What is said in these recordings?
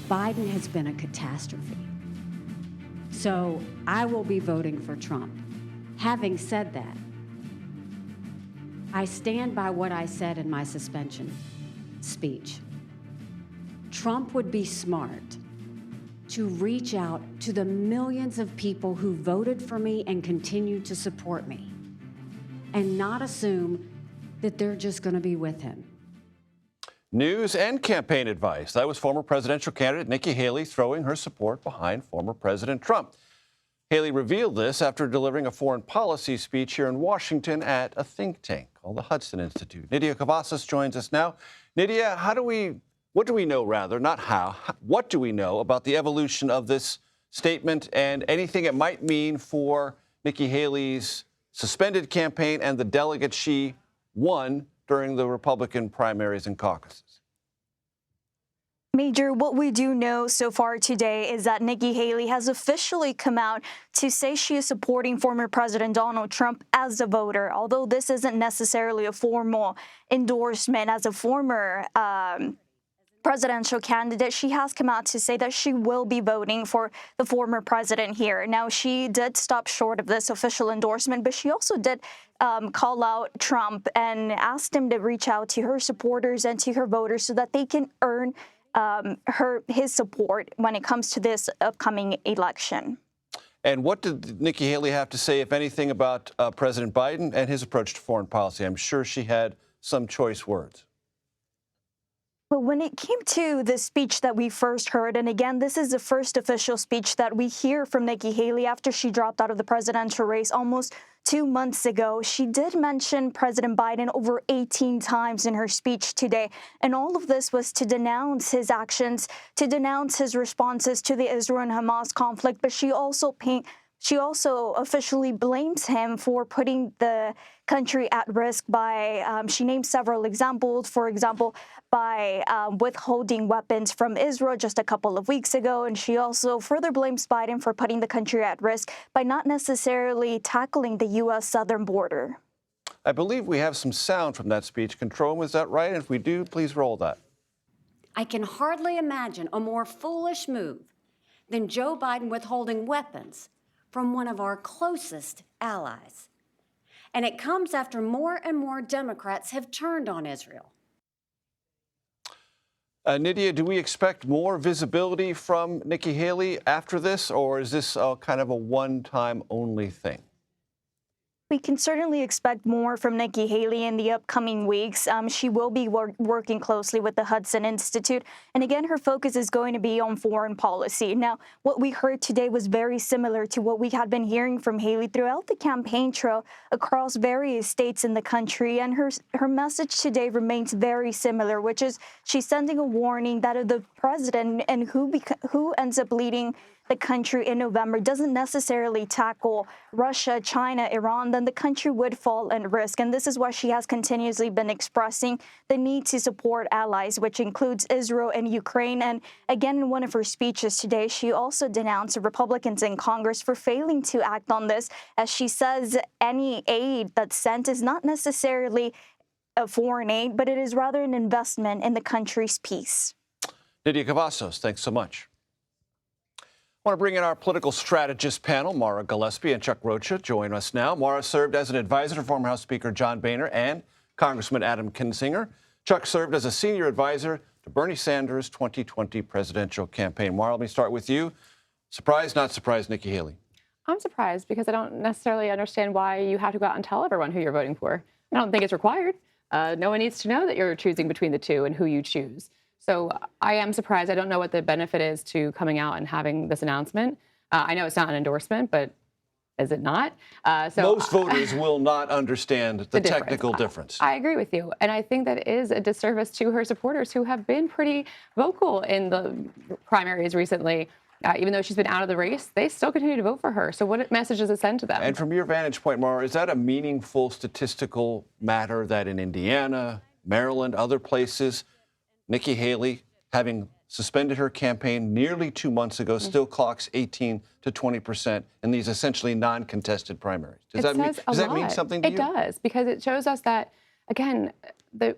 Biden has been a catastrophe. So I will be voting for Trump. Having said that, I stand by what I said in my suspension speech. Trump would be smart to reach out to the millions of people who voted for me and continue to support me, and not assume that they're just going to be with him. News and campaign advice. That was former presidential candidate Nikki Haley throwing her support behind former President Trump. Haley revealed this after delivering a foreign policy speech here in Washington at a think tank called the Hudson Institute. Nidia Cavazos joins us now. Nidia, what do we know what do we know about the evolution of this statement and anything it might mean for Nikki Haley's suspended campaign and the delegate she won during the Republican primaries and caucuses? Major, what we do know so far today is that Nikki Haley has officially come out to say she is supporting former President Donald Trump as a voter, although this isn't necessarily a formal endorsement as a former presidential candidate. She has come out to say that she will be voting for the former president here. Now, she did stop short of this official endorsement, but she also did call out Trump and asked him to reach out to her supporters and to her voters so that they can earn his support when it comes to this upcoming election. And what did Nikki Haley have to say, if anything, about President Biden and his approach to foreign policy? I'm sure she had some choice words. But when it came to the speech that we first heard, and again, this is the first official speech that we hear from Nikki Haley after she dropped out of the presidential race almost 2 months ago, she did mention President Biden over 18 times in her speech today. And all of this was to denounce his actions, to denounce his responses to the Israel and Hamas conflict. But she also officially blames him for putting the country at risk by, she named several examples, for example, by withholding weapons from Israel just a couple of weeks ago. And she also further blames Biden for putting the country at risk by not necessarily tackling the U.S. southern border. I believe we have some sound from that speech. Control, is that right? And if we do, please roll that. I can hardly imagine a more foolish move than Joe Biden withholding weapons from one of our closest allies. And it comes after more and more Democrats have turned on Israel. Nidia, do we expect more visibility from Nikki Haley after this, or is this kind of a one-time only thing? We can certainly expect more from Nikki Haley in the upcoming weeks. She will be working closely with the Hudson Institute. And again, her focus is going to be on foreign policy. Now, what we heard today was very similar to what we had been hearing from Haley throughout the campaign trail across various states in the country. And her message today remains very similar, which is she's sending a warning that if the president and who ends up leading the country in November doesn't necessarily tackle Russia, China, Iran, then the country would fall at risk. And this is why she has continuously been expressing the need to support allies, which includes Israel and Ukraine. And again, in one of her speeches today, she also denounced Republicans in Congress for failing to act on this. As she says, any aid that's sent is not necessarily a foreign aid, but it is rather an investment in the country's peace. Nidia Cavazos, thanks so much. I want to bring in our political strategist panel. Maura, Gillespie, and Chuck Rocha join us now. Maura served as an advisor to former House Speaker John Boehner and Congressman Adam Kinzinger. Chuck served as a senior advisor to Bernie Sanders' 2020 presidential campaign. Maura, let me start with you. Surprised, not surprised, Nikki Haley? I'm surprised because I don't necessarily understand why you have to go out and tell everyone who you're voting for. I don't think it's required. No one needs to know that you're choosing between the two and who you choose. So I am surprised. I don't know what the benefit is to coming out and having this announcement. I know it's not an endorsement, but is it not? Most voters will not understand the technical difference. I agree with you. And I think that is a disservice to her supporters who have been pretty vocal in the primaries recently. Even though she's been out of the race, they still continue to vote for her. So what message does it send to them? And from your vantage point, Maura, is that a meaningful statistical matter that in Indiana, Maryland, other places, Nikki Haley, having suspended her campaign nearly 2 months ago, still clocks 18 to 20% in these essentially non-contested primaries? Does that mean something to you? It does, because it shows us that, again,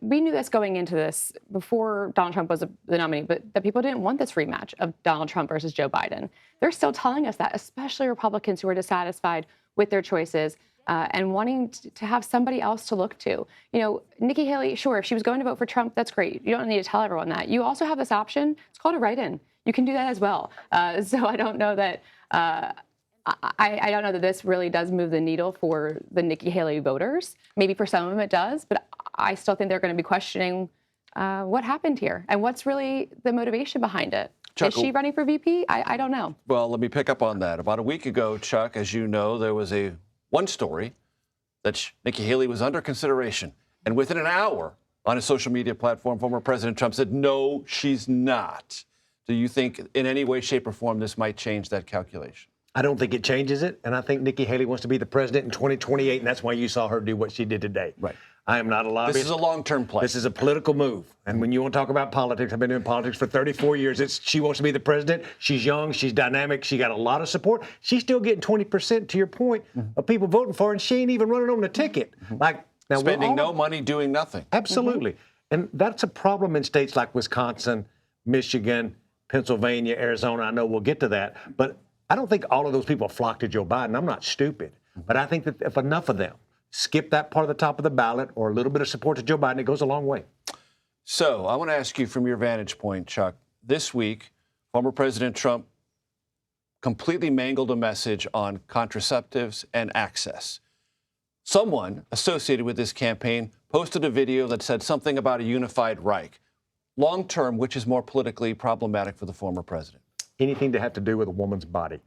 we knew this going into this before Donald Trump was the nominee, but that people didn't want this rematch of Donald Trump versus Joe Biden. They're still telling us that, especially Republicans who are dissatisfied with their choices and wanting to have somebody else to look to. You know, Nikki Haley, sure, if she was going to vote for Trump, that's great. You don't need to tell everyone that. You also have this option. It's called a write-in. You can do that as well. So I don't know that. I don't know that this really does move the needle for the Nikki Haley voters. Maybe for some of them it does, but I still think they're going to be questioning what happened here and what's really the motivation behind it. Chuck, is she running for VP? I don't know. Well, let me pick up on that. About a week ago, Chuck, as you know, there was one story that Nikki Haley was under consideration. And within an hour on his social media platform, former President Trump said, no, she's not. Do you think in any way, shape, or form this might change that calculation? I don't think it changes it, and I think Nikki Haley wants to be the president in 2028, and that's why you saw her do what she did today. Right. I am not a lobbyist. This is a long-term play. This is a political move. And when you want to talk about politics, I've been doing politics for 34 years. She wants to be the president. She's young. She's dynamic. She got a lot of support. She's still getting 20%, to your point, of people voting for her, and she ain't even running on the ticket. Like now, spending no money, doing nothing. Absolutely. And that's a problem in states like Wisconsin, Michigan, Pennsylvania, Arizona. I know we'll get to that. But I don't think all of those people flock to Joe Biden. I'm not stupid. But I think that if enough of them skip that part of the top of the ballot or a little bit of support to Joe Biden, it goes a long way. So I want to ask you from your vantage point, Chuck, this week, former President Trump completely mangled a message on contraceptives and access. Someone associated with this campaign posted a video that said something about a unified Reich. Long term, which is more politically problematic for the former president? Anything to have to do with a woman's body.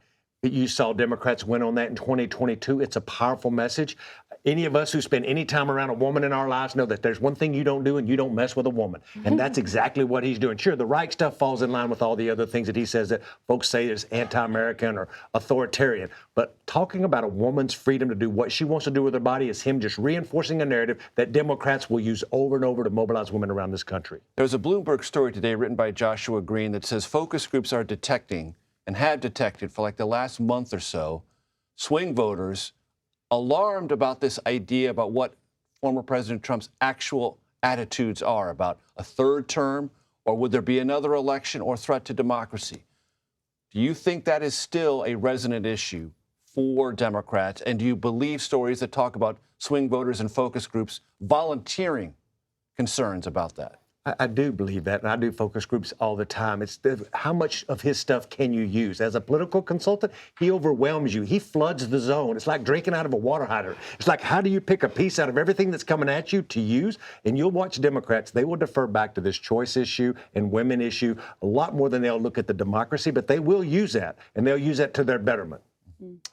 You saw Democrats win on that in 2022. It's a powerful message. Any of us who spend any time around a woman in our lives know that there's one thing you don't do, and you don't mess with a woman. And that's exactly what he's doing. Sure, the Reich stuff falls in line with all the other things that he says that folks say is anti-American or authoritarian. But talking about a woman's freedom to do what she wants to do with her body is him just reinforcing a narrative that Democrats will use over and over to mobilize women around this country. There's a Bloomberg story today written by Joshua Green that says focus groups are detecting and have detected for like the last month or so swing voters alarmed about this idea about what former President Trump's actual attitudes are about a third term, or would there be another election or threat to democracy? Do you think that is still a resonant issue for Democrats? And do you believe stories that talk about swing voters and focus groups volunteering concerns about that? I do believe that, and I do focus groups all the time. It's how much of his stuff can you use? As a political consultant, he overwhelms you. He floods the zone. It's like drinking out of a water hydrant. It's like, how do you pick a piece out of everything that's coming at you to use? And you'll watch Democrats, they will defer back to this choice issue and women issue a lot more than they'll look at the democracy, but they will use that, and they'll use that to their betterment.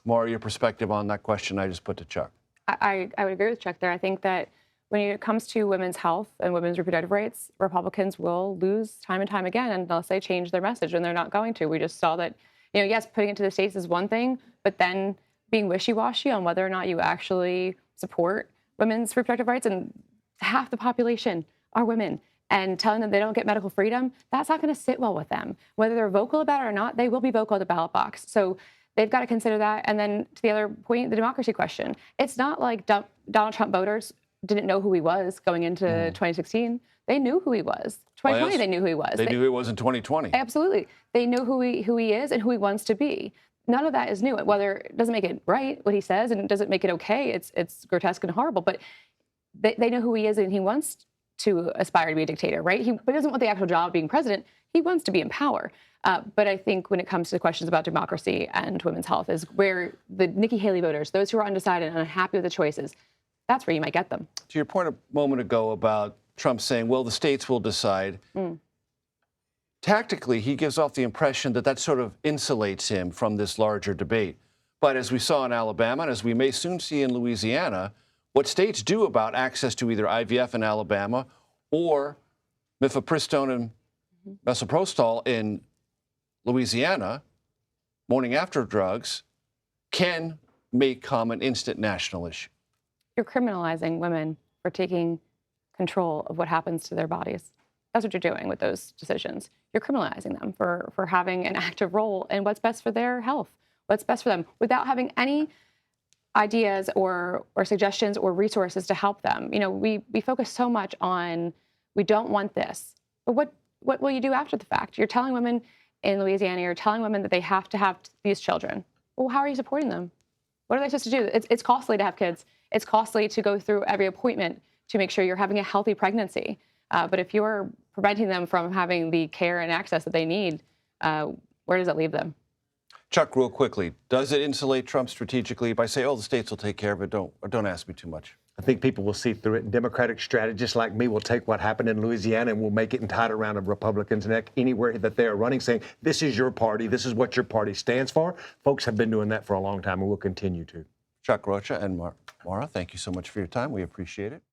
Maura, your perspective on that question I just put to Chuck. I would agree with Chuck there. I think that when it comes to women's health and women's reproductive rights, Republicans will lose time and time again unless they change their message, and they're not going to. We just saw that, yes, putting it to the states is one thing, but then being wishy-washy on whether or not you actually support women's reproductive rights, and half the population are women, and telling them they don't get medical freedom, that's not going to sit well with them. Whether they're vocal about it or not, they will be vocal at the ballot box. So they've got to consider that. And then to the other point, the democracy question. It's not like Donald Trump voters didn't know who he was going into 2016. They knew who he was. 2020, they knew who he was. They knew who he was in 2020. Absolutely. They know who he is and who he wants to be. None of that is new. Whether it doesn't make it right, what he says, and it doesn't make it okay, it's grotesque and horrible, but they know who he is, and he wants to aspire to be a dictator, right? He doesn't want the actual job of being president. He wants to be in power. But I think when it comes to questions about democracy and women's health is where the Nikki Haley voters, those who are undecided and unhappy with the choices, that's where you might get them. To your point a moment ago about Trump saying, well, the states will decide. Tactically, he gives off the impression that that sort of insulates him from this larger debate. But as we saw in Alabama, and as we may soon see in Louisiana, what states do about access to either IVF in Alabama or mifepristone and misoprostol in Louisiana, morning after drugs, can become an instant national issue. You're criminalizing women for taking control of what happens to their bodies. That's what you're doing with those decisions. You're criminalizing them for having an active role in what's best for their health, what's best for them, without having any ideas or suggestions or resources to help them. We focus so much on we don't want this, but what will you do after the fact? You're telling women in Louisiana, you're telling women that they have to have these children. Well, how are you supporting them? What are they supposed to do? It's costly to have kids. It's costly to go through every appointment to make sure you're having a healthy pregnancy. But if you're preventing them from having the care and access that they need, where does it leave them? Chuck, real quickly, does it insulate Trump strategically by saying, oh, the states will take care of it, don't ask me too much? I think people will see through it. And Democratic strategists like me will take what happened in Louisiana and will make it and tie it around a Republican's neck anywhere that they are running, saying, this is your party, this is what your party stands for. Folks have been doing that for a long time and will continue to. Chuck, Rocha, and Maura, thank you so much for your time. We appreciate it.